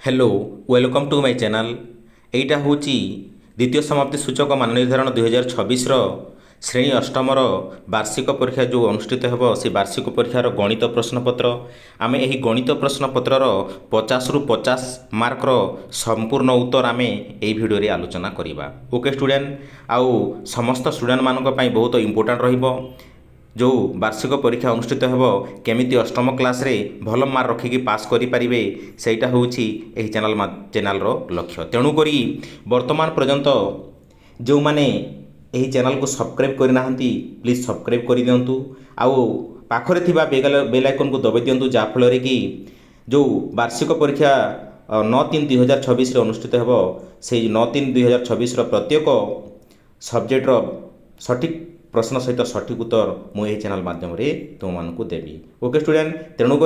Hello welcome to my channel. एटा हूँ द्वितीय समाप्ति सूचक मान निर्धारण 2026 श्रेणी अष्टमर वार्षिक परीक्षा जो अनुष्ठित हो से वार्षिक परीक्षार गणित प्रश्नपत्र। आम यही गणित प्रश्नपत्रर 50 रु 50 मार्कर संपूर्ण उत्तर आम यही भिडियो आलोचना करवा। ओके स्टूडेंट, आउ समस्त स्टूडेंट मानक पई बहुत इंपोर्टेंट रहिबो। जो वार्षिक परीक्षा अनुष्ठित हो केमिति अष्टम क्लास रे भल मार्क रखिकी पास करें सेटा हूँ यही चैनल लक्ष्य। तेणुक वर्तमान पर्यंत जो मैंने यही चैनल को सब्सक्राइब करना प्लीज सब्सक्राइब कर दिंतु। आउ पाखरे थिबा बेल आइकन को दबाई दिंतु जहाँफल कि जो वार्षिक परीक्षा 9/3/2026 अनुष्ठित हो से 9/3/2026 प्रत्येक सब्जेक्टर सठिक प्रश्न सहित सठिक उत्तर मुझे चैनल माध्यम तुम मानक देवी। ओके स्टूडेंट, तेणुक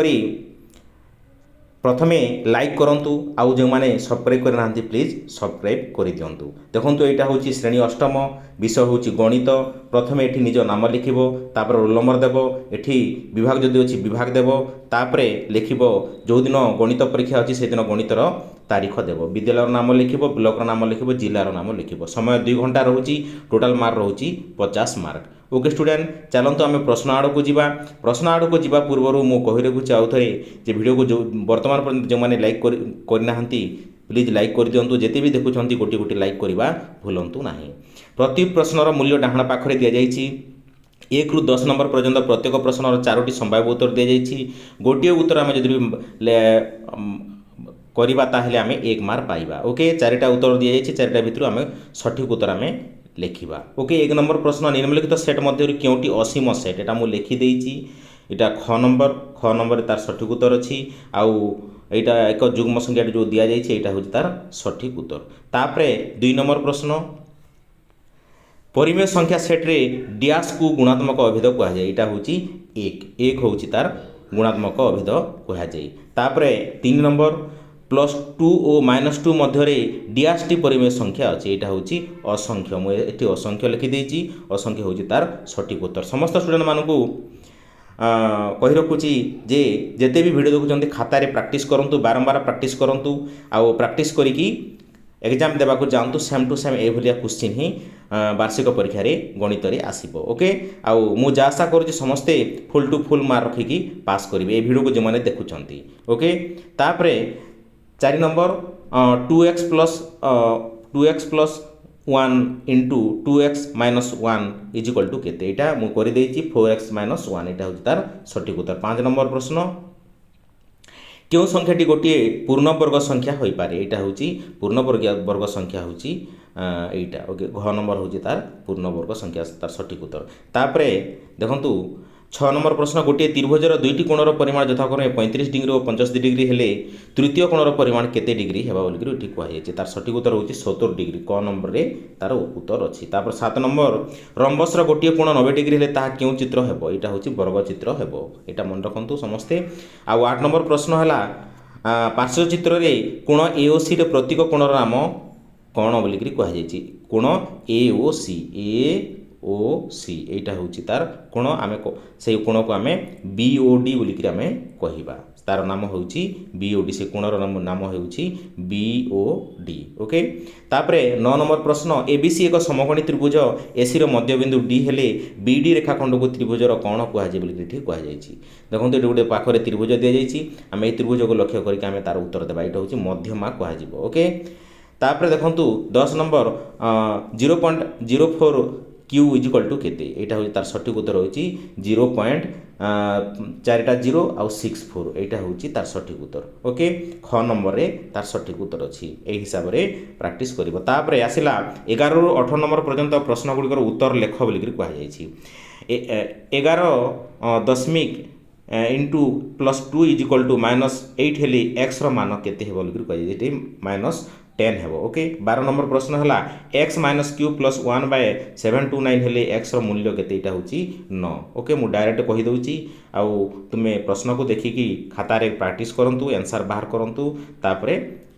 प्रथमे लाइक करूँ आउ जो मैंने सब्सक्राइब करना प्लीज सब्सक्राइब कर दिंतु। देखो यहाँ हूँ श्रेणी अष्टम विषय हूँ गणित। प्रथमे ये निज नाम लिखब, तापर रोल नंबर देव, ये विभाग जदि अच्छी विभाग देव, तापर लिखब जो दिन गणित परीक्षा अच्छी से दिन गणितर तारीख देव, विद्यालय नाम लिखब, ब्लॉक नाम लिखब, जिलार नाम लिखब। समय 2 घंटा रोचे, टोटाल मार्क रोचे 50 मार्क। ओके स्टूडेंट, चलते आम प्रश्न आड़ को जीवा। प्रश्न आड़ को जीवा पूर्व मु कही रखुच्छी आउ थे वीडियो को जो वर्तमान पर्यटन जो मैंने लाइक करना प्लीज लाइक कर दिंतु। जिते भी देखुं गोटे गोटे लाइक करवा भूलु ना। प्रति प्रश्नर मूल्य डाहाण पाखरे दि जाइए 1 ରୁ 10 नंबर पर्यंत प्रत्येक प्रश्नर 4टी संभाव्य उत्तर दी जाइए। गोटे उत्तर आम जब करवा ताहले आम 1 मार्क पाइबा। ओके, 4टा उत्तर दी जाइए, 4टा भितर आम सठिक उत्तर आम लिखा। ओके, 1 नंबर प्रश्न निम्नलिखित सेट मध्य क्योंटी असीम सेट, यहाँ मुझे लिखिदे यहाँ ख नंबर तार सठिक उत्तर अच्छी। आउ यहाँ एक जुग्म संख्या जो दि जाइए यहाँ हूँ तार सठिक उत्तर। तापर 2 नंबर प्रश्न परिमेय संख्या सेट्रे डैश को गुणात्मक अभेद कहुए, यहाँ हूँ 1 हूँ तार गुणात्मक अभेद कहुए। तापर 3 नंबर +2 और -2 मध्य डैश टी परिमेय संख्या अच्छी, यहाँ हूँ असंख्य। मुझे असंख्य लिखिदे, असंख्य हूँ तार सठिक उत्तर। समस्त स्टूडेंट मानक कही रखुच्छी जे जिते भी वीडियो देखुं खातार प्रैक्टिस करूँ, बारंबार प्रैक्टिस करूँ, आउ प्रैक्टिस करी एग्जाम देवाक जातु। सेम टू सेम ये क्वेश्चन ही वार्षिक परीक्षा रे गणित रे आसीबो। ओके, आउ मु जा आशा करूँ समस्ते फुल टू फुल मार्क रखिकी पास करेंगे ये वीडियो को जो मैंने देखुं। ओके, तापर 4 number 2x + 1 into 2x - 1 is equal to केते, यहाँ मुझे 4x - 1, यहाँ हूँ तार सठिक उत्तर। 5 नंबर प्रश्न क्यों संख्याटी गोटे पूर्णवर्ग संख्या हो पारे, यहाँ हूँ पूर्णवर्ग संख्या हूँ यहाँ। ओके, घ नंबर हूँ तार पूर्णवर्ग संख्या तार सठिक उत्तर। तापर देखु 6 नंबर प्रश्न गोटे त्रिभुजर 2टी कोणर परिमाण यथाक्रमे 35 डिग्री और 65 डिग्री हेले तृतीय कोणर परिमाण केते डिग्री हेबा बोलिक ये कहुए, तार सठिक उत्तर हूँ 70 डिग्री। क नंबर रे तार उत्तर अच्छी। तापर 7 नंबर रंबसर गोटे कोण 90 डिग्री हेले ताहा क्यों चित्र हेबो, यहाँ हूँ वर्ग चित्र हेबो, यहाँ मन रखु समस्ते। आउ 8 नंबर प्रश्न है पार्श्व चित्र रे कोण ए ओ सी रे प्रतीक कोणर नाम कौन बोलिक कहुई, कोण AOC यहाँ हूँ तार कोण आम से कोण को आम BOD बोलिक आम कहवा, तार नाम हूँ BOD, से कोणर नाम हूँ BOD। ओके, तापर 9 नंबर प्रश्न ABC एक समकोणी त्रिभुज AC रो मध्यबिंदु D हेले BD रेखाखंड को त्रिभुजर कौन कहुए बोलिक कहुई। देखो ये गोटे पाखरे त्रिभुज दि जाइए, आम ये त्रिभुज को लक्ष्य करके आम तार उत्तर देवा, यहाँ हूँ मध्यमा कह। ओके, तापर देखु 10 नंबर 0.04 Q इजिकल टू केते, यहाँ हूँ तार सठिक उत्तर हूँ 0.4टा 0 आउ 64, यहाँ हूँ तार सठिक उत्तर। ओके, ख नंबर रे तार सठिक उत्तर अच्छी, यही हिसाब से प्रैक्टिस करिवो। तापर आसिला 11 ରୁ 18 नंबर पर्यंत प्रश्न गुड़िकर उत्तर लेख बोलिक कहुई। 11 दशमिक इंटू +2 इजिकल टू -8 हेले एक्स मान केते हे बोलिक कहुई, -10 हेबो। ओके, 12 नंबर प्रश्न है x - q + 1/729 हेले एक्स मूल्य केते, यहाँ हूँ 9। ओके, मुझे डायरेक्ट कहीदे आउ तुम्हें प्रश्न को देखिकी खातार प्रैक्टिस करूँ, आंसर बाहर करूँ, तापर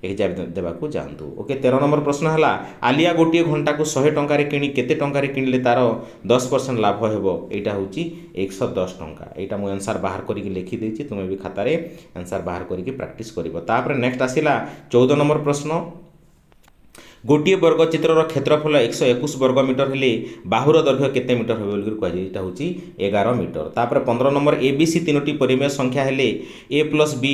एग्जाम देवाक जातु। ओके 13 नंबर प्रश्न है आलिया गोटे घंटा को 100 टंकार किणी केते टंकार किणिले तार 10% लाभ हेबो एटा होची 110 टंका। एटा मु आंसर बाहर करके लिखि देछि तुमे भी खाता रे आंसर बाहर करके प्रैक्टिस करिवो। तापर नेक्स्ट आसिला 14 नंबर प्रश्न गोटे वर्ग चित्रर क्षेत्रफल 121 वर्ग मीटर हेले बाहुर दैर्घ्य केते मीटर हेबो बोली कहै एटा होची 11 मीटर। तापर 15 नंबर एबीसी तीनोटी परिमेय संख्या हेले a + b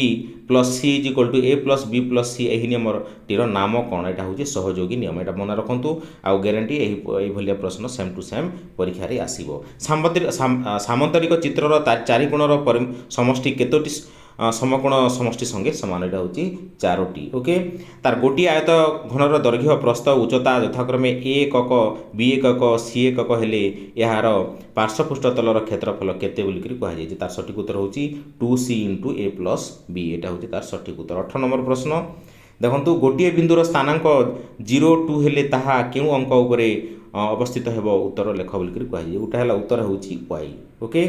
+ c = a + b + c एही नियम टीर नाम कोन एटा होची सहयोगी नियम एटा मन रखंतु आ गारंटी एही भलिया प्रश्न सेम टू सेम परीक्षा रे आसीबो। सामंतरिक चित्रर चारि कोणर समष्टि केतोटी समकोण समष्टि संगे समान एटा होची 4टी। ओके तार गोटी आयत घनर दैर्घ्य प्रस्थ उच्चता यथाक्रमे ए एकक बी एकक सी एकक हेले यार पार्श्वपृष्ठ तलर क्षेत्रफल केते बोली कह जाए तार सठिक उत्तर होची 2c × a + b एटा होची तार सठिक उत्तर। 18 नंबर प्रश्न देखंतु गोटे बिंदुर स्थानांक 0 2 हेले ताहा केउ अंक उपरे अवस्थित हेबो उत्तर लेख बोली कह जाए उटा हला उत्तर होची y। ओके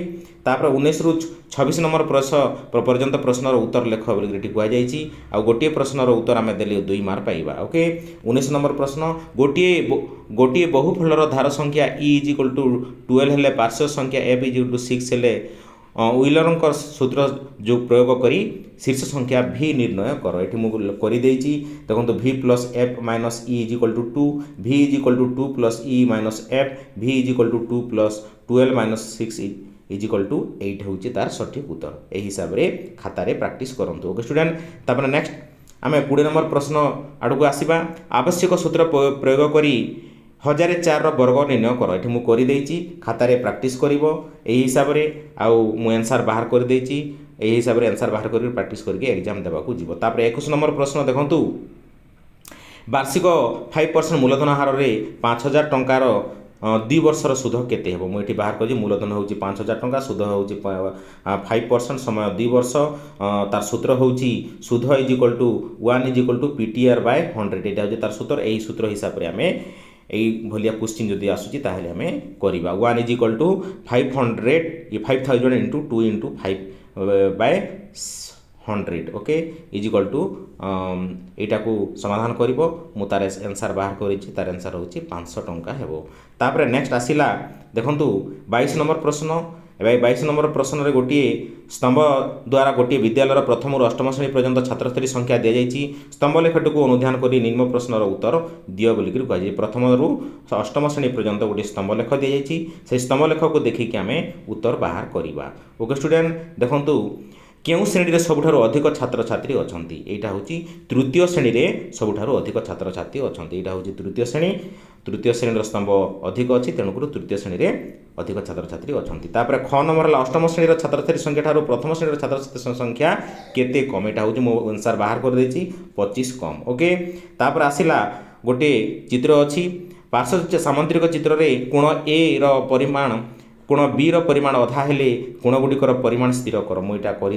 तापर 19 रु 26 नंबर प्रश्न पर्यंत प्रश्नर उत्तर लेख बोली कह जाए आ गोटे प्रश्नर उत्तर आम देले 2 मार्क पाइबा। ओके 19 नंबर प्रश्न गोटे बहुफलर धार संख्या e = 12 हेले पार्श्व संख्या f = 6 हेले यूलर सूत्र जो प्रयोग करी शीर्ष संख्या v निर्णय कर। ये मुझे कर देखो v + f - e = 2 v = 2 + e - f v = 2 + 12 - 6 = 8 होची तार सठिक उत्तर। यही हिसाब से खाता रे प्रैक्टिस करंतु। ओके स्टूडेंट तापर नेक्स्ट आम 20 नंबर प्रश्न आड़ को आसवा आवश्यक सूत्र प्रयोग करी 1004 वर्ग निर्णय कर। ये मुझे खाता रे प्रैक्टिस करिवो एही हिसाब से आउ आंसर बाहर कर देछि एही हिसाब से आंसर बाहर कर प्रैक्टिस करके एग्जाम देवाकू जीवो। तापर 21 नंबर प्रश्न देखंतु वार्षिक 5% मूलधन हार रे 5000 टंकार 2 वर्षर सुध केते हेबो मुझे बाहर कर मूलधन होची 5000 टंका सुध होची 5% समय 2 वर्ष तार सूत्र होची सुध = 1 = PTR/100 एटा होची तार सूत्र। एही सूत्र हिसाब रे आमे यही भलिया क्वेश्चन जदि आसूची ताहेले आमे करिबा 1 = 500 5000 × 2 × 5/100 ओके = एटा को समाधान करिवो मु तार आंसर बाहर करिछि तार आंसर होची 500 टंका हेबो। तापर नेक्स्ट आसिला देखंतु 22 नंबर प्रश्न 22 नंबर प्रश्न रे गोटे स्तंभ द्वारा गोटे विद्यालय प्रथम रु अष्टम श्रेणी पर्यंत छात्र छात्री संख्या दि जाइए स्तंभ लेखटी को अनुधान कर निम्न प्रश्नर उत्तर दियो बोलिक कहुए। प्रथम रु अष्टम श्रेणी पर्यंत गोटे स्तंभ लेख दि जाइए से स्तंभ लेख को देखिए आम उत्तर बाहर करवा। ओके स्टूडेंट देखंतु केउं श्रेणी सबुठारु अधिक छात्र छात्री अछंती एटा होची तृतीय श्रेणी रे सबुठारु अधिक छात्र छात्री अछंती एटा होची तृतीय श्रेणी स्तंभ अधिक अछि तेणुकर तृतीय श्रेणी रे अधिक छात्र छात्री अछंती। तापर ख नंबर हला अष्टम श्रेणी छात्र छात्री संख्या ठारू प्रथम श्रेणी छात्र छात्री संख्या केते कम एटा होची मो आंसर बाहर कर देछि 25 कम। ओके तापर आसिला गोटे चित्र अछि पार्श्व सामंतरिक चित्र रे कोण ए रो परिमाण कोण बी रो परिमाण अधा हेले कोण गुडिकर परिमाण स्थिर कर मुझे कर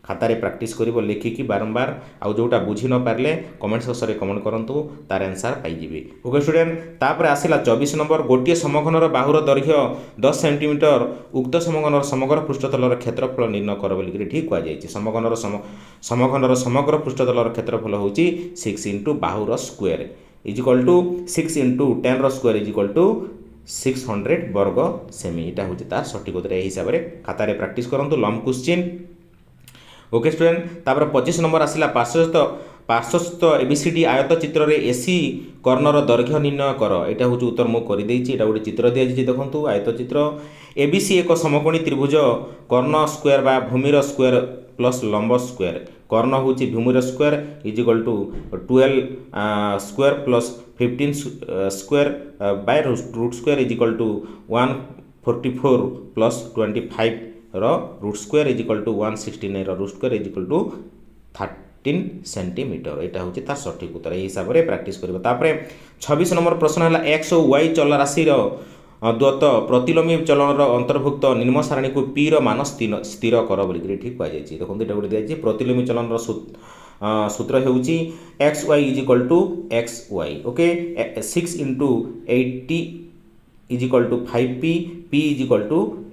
खातार प्रैक्टिस कर लिखिकी बारंबार आउ जोटा बुझी न पारे कमेंट सेक्शन में कमेंट करूँ तार आंसर पाइबे। ओके स्टूडेंट तापर आसिला 24 नंबर गोटे समघनर बाहुर दैर्घ्य 10 सेंटीमीटर उक्त समघनर समग्र पृष्ठतलर क्षेत्रफल निर्णय कर बोलिक ठीक कहुई। समघनर समग्र पृष्ठतलर क्षेत्रफल होची 6 × बाहुर स्क्वायर = 6 × 10 स्क्वायर = 600 वर्ग सेमी एटा होची तार सठिक उत्तर। एही हिसाब रे खाता रे प्रैक्टिस करंतु लॉन्ग क्वेश्चन। ओके स्टूडेंट तापर 25 नंबर आसिला पार्श्वस्थ एबीसीडी आयत चित्र रे एसी कर्णर दैर्घ्य निर्णय कर एटा होची उत्तर मु करि देछि। एटा गोटे चित्र दिया जाइछि देखंतु आयत चित्र एबीसी एक समकोणी त्रिभुज कर्ण स्क्वायर बा भूमिर स्क्वायर प्लस लंब स्क्वायर कर्ण होची भूमिर square = 12 square plus 15 square by root square = 144 plus 25 रो रूट स्क्वायर = 169 रो रूट स्क्वायर = 13 सेंटीमीटर एटा होची तार सठिक उत्तर। एही हिसाब रे प्रैक्टिस करबा। तापरे 26 नंबर प्रश्न हला x और y चल राशि रो द्वत प्रतिलोमी चलन अंतर्भुक्त निम्न सारणी को p रो मान स्थिर कर बोली ठीक कह जाइए। देखो ये गोटे दिखाई प्रतिलोमी चलन सूत्र होउची xy = xy okay 6 × 80 = 5p p =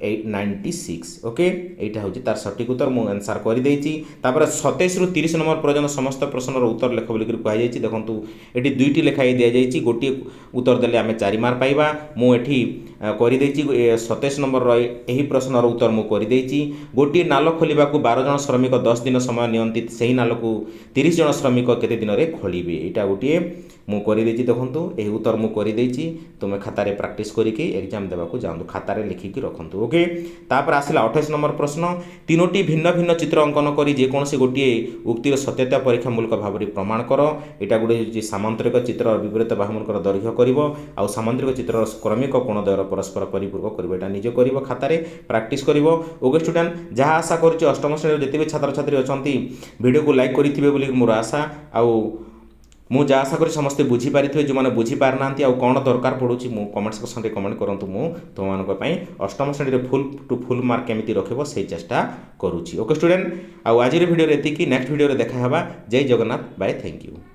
96 okay এইটা হচ্ছে তার সঠিক উত্তর মু আনসার করে দেইছি তারপরে 27 রু 30 নম্বর পর্যন্ত সমস্ত প্রশ্নর উত্তর লেখ বলি কুয়া যাইছি দেখন্তু এটি দুইটি লেখাই দিয়া যাইছি গোটিয়ে উত্তর দেলে আমি 4 মার্ক পাইবা মু এটি করে দেইছি 27 নম্বর এই প্রশ্নর উত্তর মু করে দেইছি গোটিয়ে নাল খোলিবাকু 12 জন শ্রমিক 10 দিন সময় নিয়ন্তি সেই নালকু 30 জন শ্রমিক কেতে দিনরে খোলিবে এটা গোটিয়ে মু করে দেইছি দেখন্তু এই উত্তর মু করে দেইছি তুমি খাতারে প্র্যাকটিস করিকি এক্সাম দেবাকু যাওন্তু খাতারে লিখিকি রখন্তু ওকে তারপরে আসলে 28 নম্বর প্রশ্ন তিনোটি ভিন্ন ভিন্ন চিত্র অঙ্কন করে যেকୌଣସି ଗୋଟିଏ ଉକ୍ତିର ସତ୍ୟତା ପରୀକ୍ଷାମୂଳକ ଭାବରେ ପ୍ରମାଣ କର ଏଇଟା ଗୋଟେ ହେଉଛି ସାମାନ୍ତରିକ ଚିତ୍ରର ବିପରୀତ ବାହୁମୂଳକର ଦୈର୍ଘ୍ୟ କରିବ ଆଉ ସାମାନ୍ତରିକ ଚିତ୍ରର କ୍ରମିକ କୋଣ ଦ୍ୱୟ ପରସ୍ପର ପରିପୂରକ କରିବ ଏଇଟା ନିଜେ କରିବ ଖାତାରେ ପ୍ରାକ୍ଟିସ୍ କରିବ ଓକେ ଷ୍ଟୁଡେଣ୍ଟ ଯାହା ଆଶା କରୁଛି ଅଷ୍ଟମ ଶ୍ରେଣୀର ଯେତେ ବି ଛାତ୍ରଛାତ୍ରୀ ଅଛନ୍ତି ଭିଡ଼ିଓକୁ ଲାଇକ୍ କରିଥିବେ ବୋଲି ମୋର ଆଶା ଆଉ ମୁଁ ଯାହା ଆଶା କରି ସମସ୍ତେ ବୁଝିପାରିଥିବେ ଯେଉଁମାନେ ବୁଝିପାରିନାହାନ୍ତି ଆଉ କ'ଣ ଦରକାର ପଡ଼ୁଛି ମୁଁ କମେଣ୍ଟ ସେକ୍ସନରେ କମେଣ୍ଟ କରନ୍ତୁ ମୁଁ ତୁମମାନଙ୍କ ପାଇଁ ଅଷ୍ଟମ ଶ୍ରେଣୀରେ ଫୁଲ୍ ଟୁ ଫୁଲ୍ ମାର୍କ କେମିତି ରଖିବ ସେଇ ଚେଷ୍ଟା କରୁଛି ଓକେ ଷ୍ଟୁଡେଣ୍ଟ ଆଉ ଆଜିର ଭିଡ଼ିଓରେ ଏତିକି ନେକ୍ସଟ ଭିଡ଼ିଓରେ ଦେଖା ହେବା ଜୟ ଜଗନ୍ନାଥ ବାଏ ଥ୍ୟାଙ୍କ ୟୁ